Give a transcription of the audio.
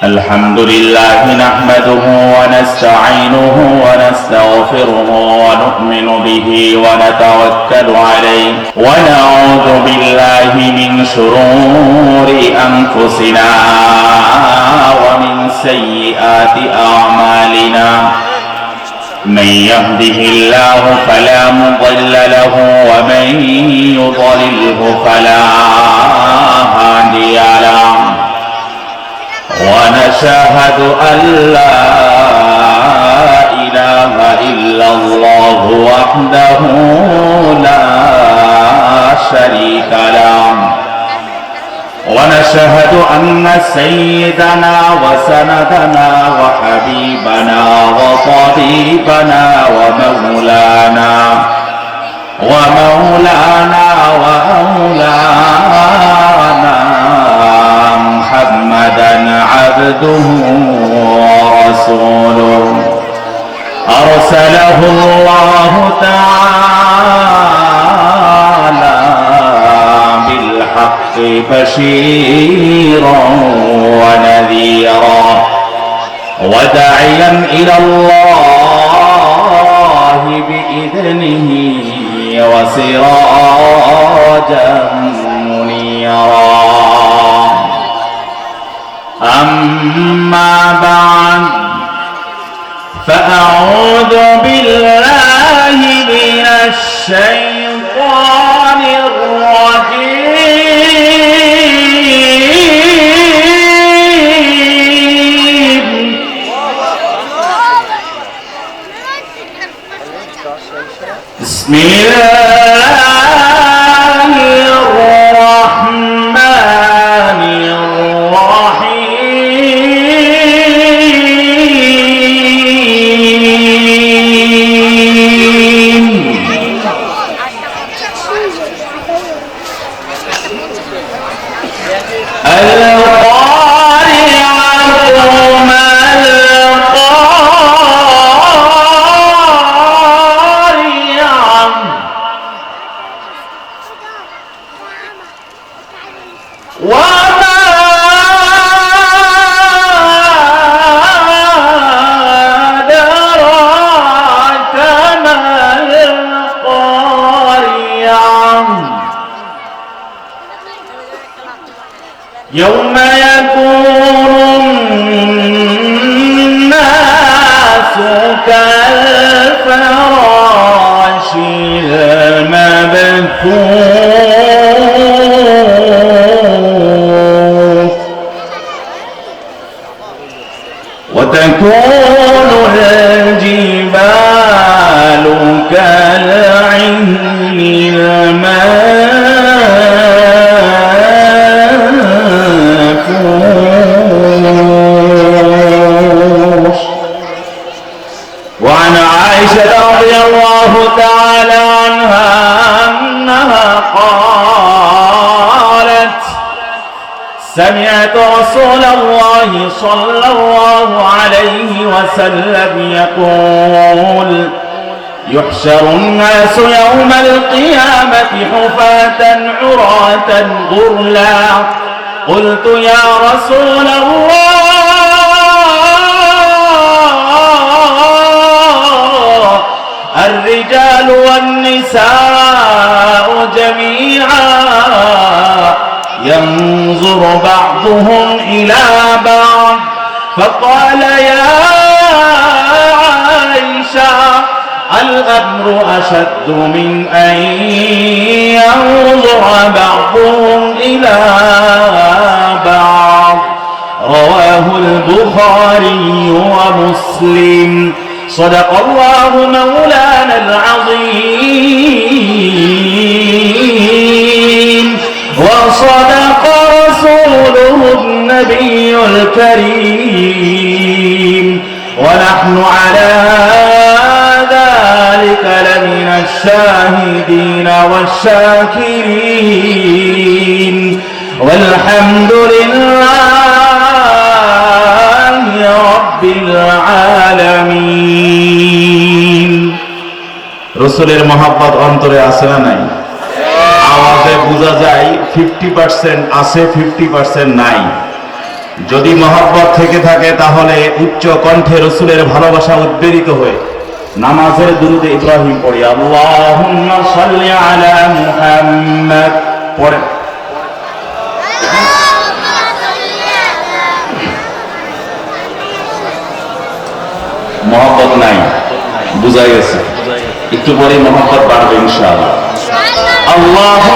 الحمد لله نحمده ونستعينه ونستغفره ونؤمن به ونتوكل عليه ونعوذ بالله من شرور أنفسنا ومن سيئات أعمالنا من يهده الله فلا مضل له ومن يضلله فلا هادي له ونشهد أن لا إله إلا الله وحده لا شريك له ونشهد أن سيدنا وسندنا وحبيبنا وطبيبنا ومولانا محمدا عبده ورسوله أرسله الله تعالى بالحق بشيرا ونذيرا وداعيا إلى الله بإذنه وسراجا منيرا أما بعد فأعوذ بالله من الشيطان الرجيم بسم الله الرحمن الرحيم يوم يكون الناس كالفراش المبثوث وتكون الجبال كالعهن المنفوش وعن عائشة رضي الله تعالى عنها أنها قالت سمعت رسول الله صلى الله عليه وسلم يقول يحشر الناس يوم القيامة حفاة عراة غرلا قلت يا رسول الله الرجال والنساء جميعا ينظر بعضهم إلى بعض فقال يا عائشة الأمر أشد من أن ينظر بعضهم إلى بعض رواه البخاري ومسلم صدق الله مولانا العظيم وصدق رسوله النبي الكريم ونحن على ذلك لمن الشاهدين والشاكرين والحمد لله رب العالمين রসুলের মহব্বত অন্তরে আছে না নাই? আওয়াজে বোঝা যায় 50% আছে, 50% নাই। যদি মহব্বত থেকে থাকে তাহলে উচ্চ কণ্ঠে রসুলের ভালোবাসা উদ্বেলিত হয়ে নামাজের দুরুদে ইব্রাহিম পড়ি, আল্লাহুম্মা সাল্লি আলা মুহাম্মাদ পড়ে। মহব্বত নাই, বুঝা গেছে, একটু পরে মহব্বত বাড়বে ইনশাআল্লাহ। আল্লাহ